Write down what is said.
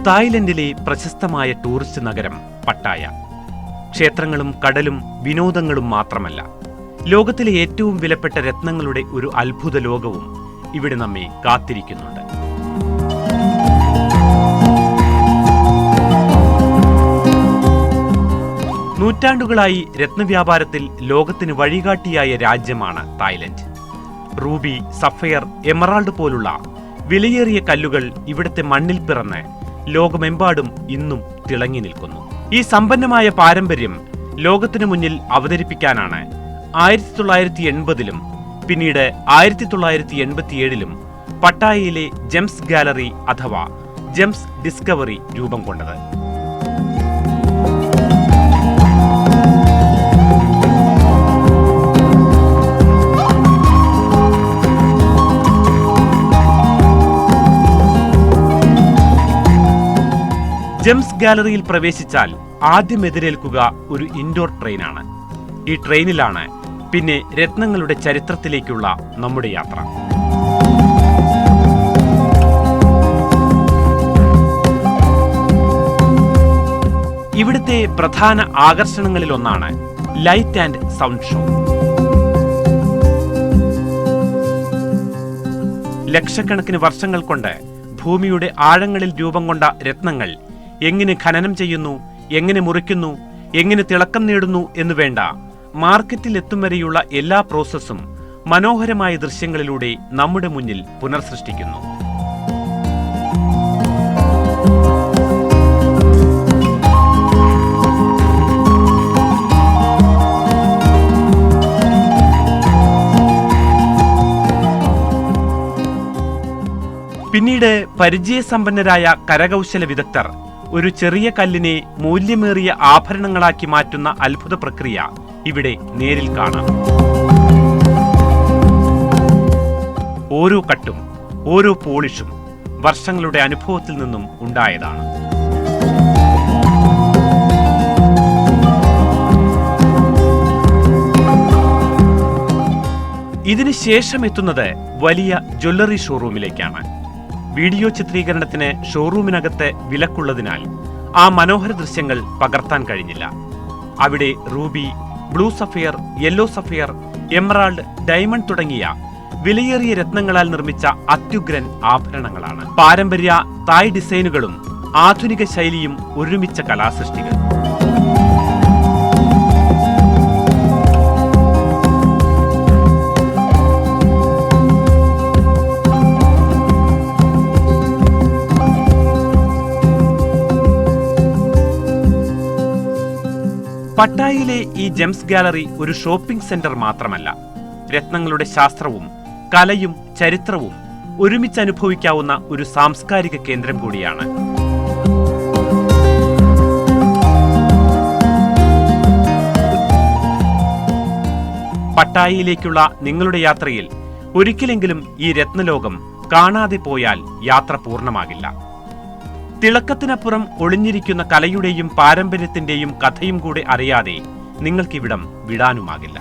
തായ്ലൻഡിലെ പ്രശസ്തമായ ടൂറിസ്റ്റ് നഗരം പട്ടായ. ക്ഷേത്രങ്ങളും കടലും വിനോദങ്ങളും മാത്രമല്ല, ലോകത്തിലെ ഏറ്റവും വിലപ്പെട്ട രത്നങ്ങളുടെ ഒരു അത്ഭുത ലോകവും ഇവിടെ നമ്മെ കാത്തിരിക്കുന്നുണ്ട്. നൂറ്റാണ്ടുകളായി രത്നവ്യാപാരത്തിൽ ലോകത്തിന് വഴികാട്ടിയായ രാജ്യമാണ് തായ്ലൻഡ്. റൂബി, സഫയർ, എമറാൾഡ് പോലുള്ള വിലയേറിയ കല്ലുകൾ ഇവിടുത്തെ മണ്ണിൽ പിറന്ന് ലോകമെമ്പാടും ഇന്നും തിളങ്ങി നിൽക്കുന്നു. ഈ സമ്പന്നമായ പാരമ്പര്യം ലോകത്തിനു മുന്നിൽ അവതരിപ്പിക്കാനാണ് 1980-ലും പിന്നീട് 1987-ലും പട്ടായയിലെ ജെംസ് ഗാലറി അഥവാ ജെംസ് ഡിസ്കവറി രൂപം കൊണ്ടത്. ജെംസ് ഗാലറിയിൽ പ്രവേശിച്ചാൽ ആദ്യം എതിരേൽക്കുക ഒരു ഇൻഡോർ ട്രെയിനാണ്. ഈ ട്രെയിനിലാണ് പിന്നെ രത്നങ്ങളുടെ ചരിത്രത്തിലേക്കുള്ള നമ്മുടെ യാത്ര. ഇവിടുത്തെ പ്രധാന ആകർഷണങ്ങളിലൊന്നാണ് ലൈറ്റ് ആൻഡ് സൗണ്ട് ഷോ. ലക്ഷക്കണക്കിന് വർഷങ്ങൾ കൊണ്ട് ഭൂമിയുടെ ആഴങ്ങളിൽ രൂപം കൊണ്ട രത്നങ്ങൾ എങ്ങനെ ഖനനം ചെയ്യുന്നു, എങ്ങനെ മുറിക്കുന്നു, എങ്ങനെ തിളക്കം നേടുന്നു എന്നുവേണ്ട മാർക്കറ്റിൽ എത്തും വരെയുള്ള എല്ലാ പ്രോസസ്സും മനോഹരമായ ദൃശ്യങ്ങളിലൂടെ നമ്മുടെ മുന്നിൽ പുനർസൃഷ്ടിക്കുന്നു. പിന്നീട് പരിചയസമ്പന്നരായ കരകൗശല വിദഗ്ധർ ഒരു ചെറിയ കല്ലിനെ മൂല്യമേറിയ ആഭരണങ്ങളാക്കി മാറ്റുന്ന അത്ഭുത പ്രക്രിയ ഇവിടെ നേരിൽ കാണാം. ഓരോ കട്ടും ഓരോ പോളിഷും വർഷങ്ങളുടെ അനുഭവത്തിൽ നിന്നും ഉണ്ടായതാണ്. ഇതിന് ശേഷം എത്തുന്നത് വലിയ ജ്വല്ലറി ഷോറൂമിലേക്കാണ്. വീഡിയോ ചിത്രീകരണത്തിന് ഷോറൂമിനകത്ത് വിലക്കുള്ളതിനാൽ ആ മനോഹര ദൃശ്യങ്ങൾ പകർത്താൻ കഴിഞ്ഞില്ല. അവിടെ Ruby, blue sapphire, yellow sapphire, emerald, diamond തുടങ്ങിയ വിലയേറിയ രത്നങ്ങളാൽ നിർമ്മിച്ച അത്യുഗ്രൻ ആഭരണങ്ങളാണ്. പാരമ്പര്യ തായ് ഡിസൈനുകളും ആധുനിക ശൈലിയും ഒരുമിച്ച കലാസൃഷ്ടികൾ. പട്ടായയിലെ ഈ ജെംസ് ഗാലറി ഒരു ഷോപ്പിംഗ് സെന്റർ മാത്രമല്ല, രത്നങ്ങളുടെ ശാസ്ത്രവും കലയും ചരിത്രവും ഒരുമിച്ച് അനുഭവിക്കാവുന്ന ഒരു സാംസ്കാരിക കേന്ദ്രം കൂടിയാണ്. പട്ടായയിലേക്കുള്ള നിങ്ങളുടെ യാത്രയിൽ ഒരിക്കലെങ്കിലും ഈ രത്നലോകം കാണാതെ പോയാൽ യാത്ര പൂർണ്ണമാകില്ല. തിളക്കത്തിനപ്പുറം ഒളിഞ്ഞിരിക്കുന്ന കലയുടെയും പാരമ്പര്യത്തിന്റെയും കഥയും കൂടെ അറിയാതെ നിങ്ങൾക്കിവിടം വിടാനുമാകില്ല.